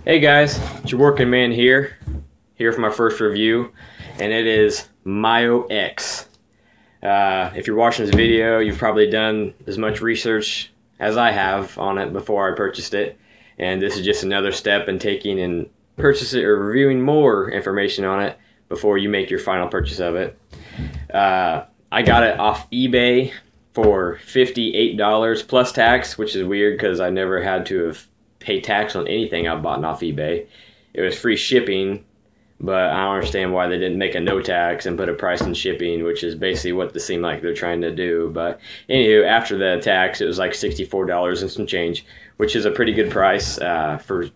Hey guys, it's your working man here for my first review, and it is Myo-X. If you're watching this video, you've probably done as much research as I have on it before I purchased it, and this is just another step in taking and purchasing or reviewing more information on it before you make your final purchase of it. I got it off eBay for $58 plus tax, which is weird because I never had to have pay tax on anything I bought off eBay. It was free shipping, but I don't understand why they didn't make a no tax and put a price on shipping, which is basically what they seem like they're trying to do. But anywho, after the tax, it was like $64 and some change, which is a pretty good price for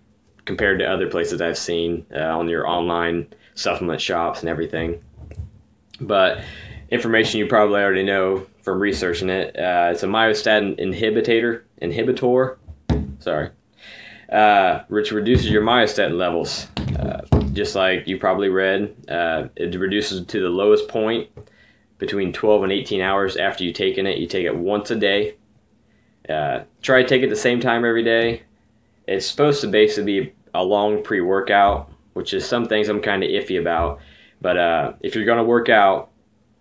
compared to other places I've seen on your online supplement shops and everything. But information you probably already know from researching it. It's a myostatin inhibitor. Sorry. Which reduces your myostatin levels. Just like you probably read, it reduces to the lowest point between 12 and 18 hours after you've taken it. You take it once a day. Try to take it the same time every day. It's supposed to basically be a long pre-workout, which is some things I'm kind of iffy about. But if you're going to work out,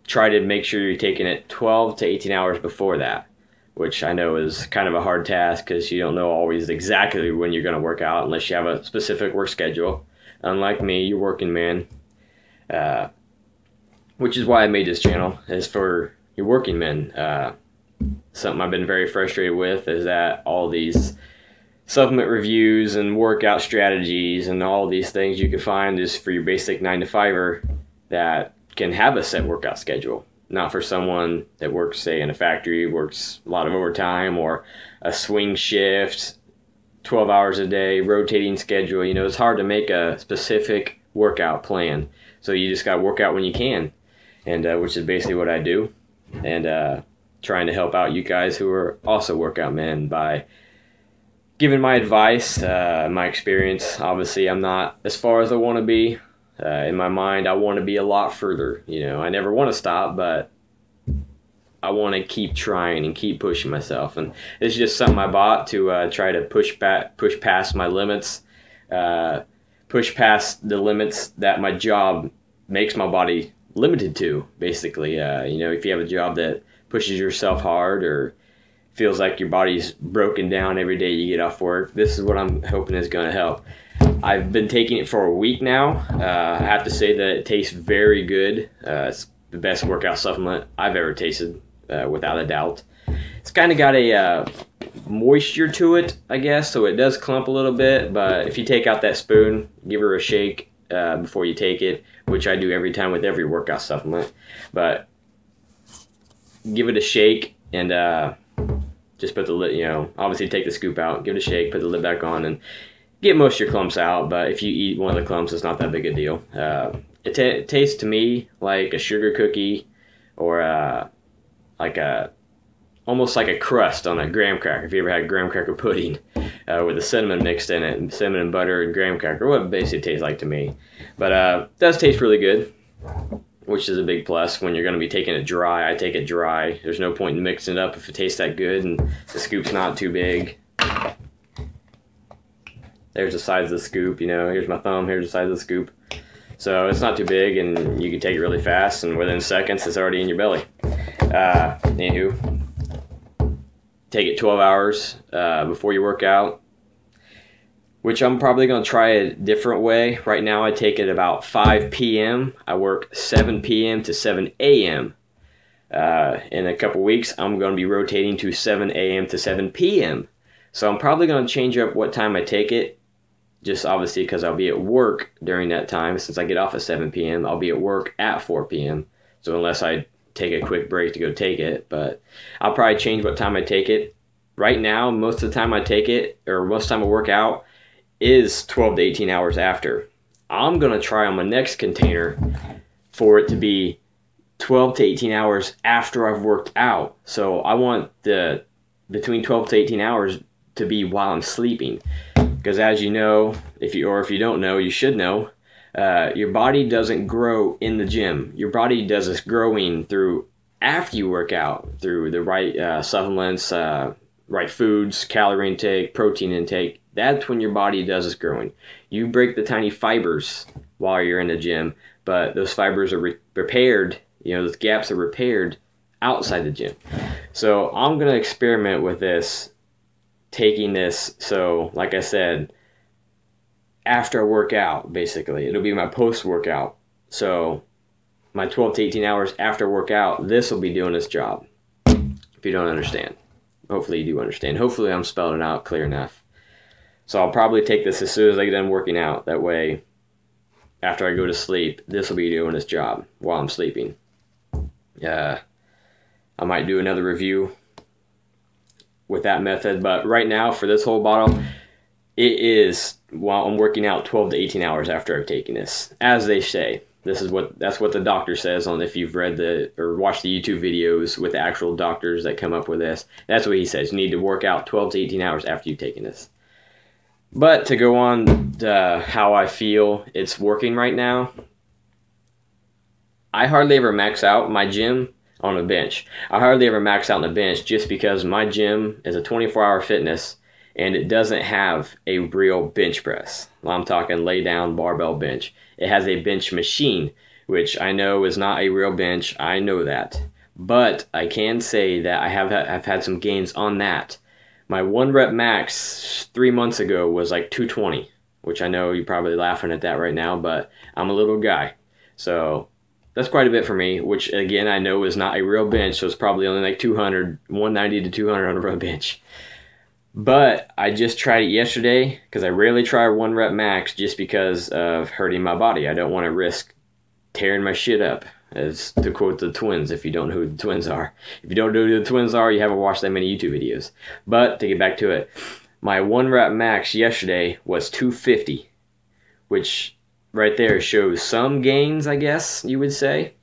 try to make sure you're taking it 12 to 18 hours before that, which I know is kind of a hard task because you don't know always exactly when you're going to work out unless you have a specific work schedule. Unlike me, you're working man, which is why I made this channel, is for your working men. Something I've been very frustrated with is that all these supplement reviews and workout strategies and all these things you can find is for your basic 9-to-5er that can have a set workout schedule. Not for someone that works, say, in a factory, works a lot of overtime or a swing shift, 12 hours a day, rotating schedule. You know, it's hard to make a specific workout plan. So you just got to work out when you can, and which is basically what I do. And trying to help out you guys who are also workout men by giving my advice, my experience. Obviously, I'm not as far as I want to be. In my mind, I want to be a lot further. You know, I never want to stop, but I want to keep trying and keep pushing myself. And it's just something I bought to try to push past my limits, push past the limits that my job makes my body limited to. Basically, you know, if you have a job that pushes yourself hard or feels like your body's broken down every day you get off work, this is what I'm hoping is going to help. I've been taking it for a week now. I have to say that it tastes very good. It's the best workout supplement I've ever tasted, without a doubt. It's kind of got a moisture to it, I guess, so it does clump a little bit, but if you take out that spoon, give her a shake before you take it, which I do every time with every workout supplement, but give it a shake and just put the lid, you know, obviously take the scoop out, give it a shake, put the lid back on, and get most of your clumps out. But if you eat one of the clumps, it's not that big a deal. It tastes to me like a sugar cookie, or like a almost like a crust on a graham cracker. If you ever had graham cracker pudding with the cinnamon mixed in it, and cinnamon and butter and graham cracker, what it basically tastes like to me. But it does taste really good, which is a big plus when you're going to be taking it dry. I take it dry. There's no point in mixing it up if it tastes that good and the scoop's not too big. There's the size of the scoop, you know, here's my thumb, here's the size of the scoop. So it's not too big and you can take it really fast and within seconds it's already in your belly. Anywho, take it 12 hours before you work out, which I'm probably going to try a different way. Right now I take it about 5 p.m. I work 7 p.m. to 7 a.m. In a couple weeks I'm going to be rotating to 7 a.m. to 7 p.m. So I'm probably going to change up what time I take it, just obviously because I'll be at work during that time. Since I get off at 7 p.m., I'll be at work at 4 p.m. So unless I take a quick break to go take it, but I'll probably change what time I take it. Right now, most of the time I take it, or most of the time I work out, is 12 to 18 hours after. I'm going to try on my next container for it to be 12 to 18 hours after I've worked out. So I want the between 12 to 18 hours to be while I'm sleeping. Because as you know, if you don't know, you should know, your body doesn't grow in the gym. Your body does this growing through after you work out, through the right supplements, right foods, calorie intake, protein intake, that's when your body does its growing. You break the tiny fibers while you're in the gym, but those fibers are repaired, those gaps are repaired outside the gym. So I'm going to experiment with this, taking this, so like I said, after I work out, basically. It'll be my post-workout. So my 12 to 18 hours after workout, this will be doing its job. If you don't understand. Hopefully you do understand. Hopefully I'm spelling it out clear enough. So I'll probably take this as soon as I get done working out. That way, after I go to sleep, this will be doing its job while I'm sleeping. I might do another review with that method. But right now, for this whole bottle, it is while I'm working out 12 to 18 hours after I've taken this. As they say. That's what the doctor says on, if you've read or watched the YouTube videos with the actual doctors that come up with this. That's what he says. You need to work out 12 to 18 hours after you've taken this. But to go on to how I feel it's working right now, I hardly ever max out my gym on a bench. I hardly ever max out on a bench just because my gym is a 24-hour fitness and it doesn't have a real bench press. I'm talking lay down barbell bench. It has a bench machine, which I know is not a real bench. I know that. But I can say that I've had some gains on that. My 1 rep max 3 months ago was like 220, which I know you're probably laughing at that right now, but I'm a little guy. So that's quite a bit for me, which again I know is not a real bench, so it's probably only like 190 to 200 on a real bench. But I just tried it yesterday because I rarely try 1 rep max just because of hurting my body. I don't want to risk tearing my shit up, as to quote the twins, if you don't know who the twins are. If you don't know who the twins are, you haven't watched that many YouTube videos. But to get back to it, my 1 rep max yesterday was 250, which right there shows some gains, I guess you would say.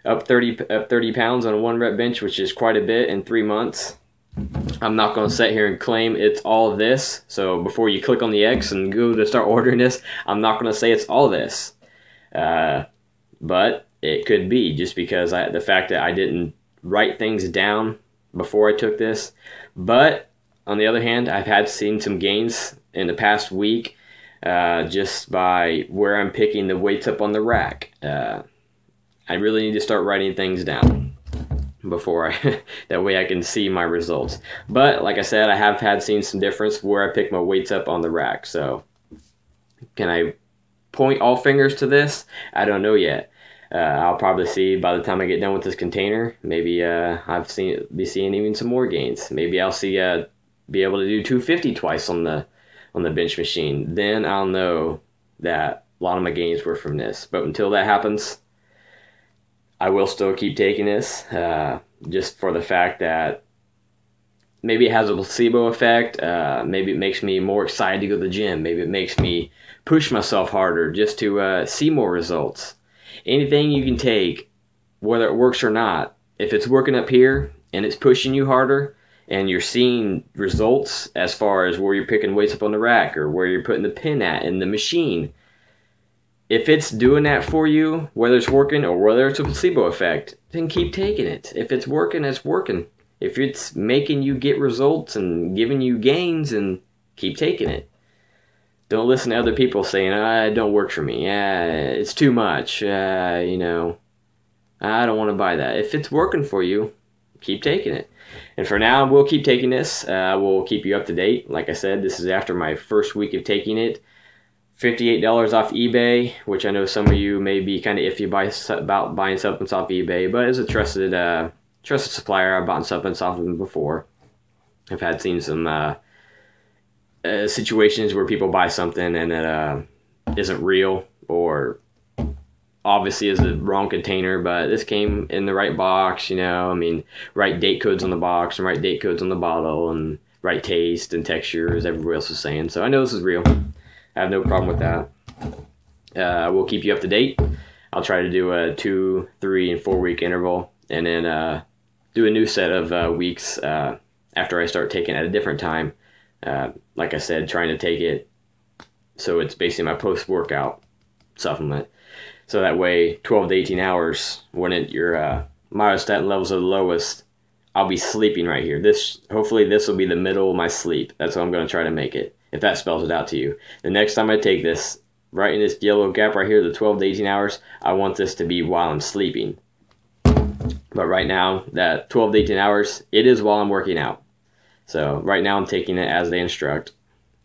Up 30 pounds on a 1 rep bench, which is quite a bit in 3 months. I'm not going to sit here and claim it's all of this. So before you click on the X and go to start ordering this, I'm not going to say it's all this. But it could be, just because the fact that I didn't write things down before I took this. But on the other hand, I've seen some gains in the past week just by where I'm picking the weights up on the rack. I really need to start writing things down before that way I can see my results. But like I said, I have seen some difference where I pick my weights up on the rack. So can I point all fingers to this? I don't know yet. I'll probably see by the time I get done with this container. Maybe be seeing even some more gains. Maybe I'll be able to do 250 twice on the bench machine. Then I'll know that a lot of my gains were from this. But until that happens, I will still keep taking this, just for the fact that maybe it has a placebo effect. Maybe it makes me more excited to go to the gym. Maybe it makes me push myself harder just to see more results. Anything you can take, whether it works or not, if it's working up here and it's pushing you harder and you're seeing results as far as where you're picking weights up on the rack or where you're putting the pin at in the machine, if it's doing that for you, whether it's working or whether it's a placebo effect, then keep taking it. If it's working, it's working. If it's making you get results and giving you gains, then keep taking it. Don't listen to other people saying, it don't work for me. It's too much. I don't want to buy that. If it's working for you, keep taking it. And for now, we'll keep taking this. We'll keep you up to date. Like I said, this is after my first week of taking it. $58 off eBay, which I know some of you may be kind of iffy about buying supplements off eBay, but it's a trusted supplier. I've bought supplements off of them before. I've seen some situations where people buy something and it isn't real, or obviously is the wrong container, but this came in the right box, right date codes on the box and right date codes on the bottle and right taste and texture, as everybody else was saying. So I know this is real. I have no problem with that. We'll keep you up to date. I'll try to do a 2, 3, and 4 week interval, and then do a new set of weeks after I start taking it at a different time. Like I said, trying to take it so it's basically my post-workout supplement. So that way, 12 to 18 hours, when your myostatin levels are the lowest, I'll be sleeping right here. Hopefully this will be the middle of my sleep. That's what I'm going to try to make it, if that spells it out to you. The next time I take this, right in this yellow gap right here, the 12 to 18 hours, I want this to be while I'm sleeping. But right now, that 12 to 18 hours, it is while I'm working out. So right now I'm taking it as they instruct.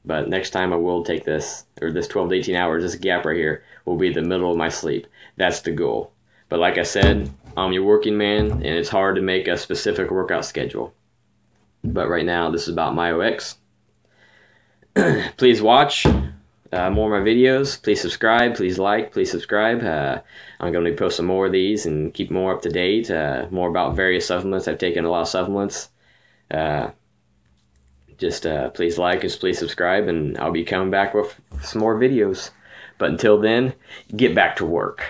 But next time I will take this, or this 12 to 18 hours, this gap right here, will be the middle of my sleep. That's the goal. But like I said, I'm your working man, and it's hard to make a specific workout schedule. But right now, this is about Myo-X. Please watch more of my videos. Please subscribe. Please like. Please subscribe. I'm going to be posting more of these and keep more up to date. More about various supplements. I've taken a lot of supplements. Please like us, please subscribe, and I'll be coming back with some more videos. But until then, get back to work.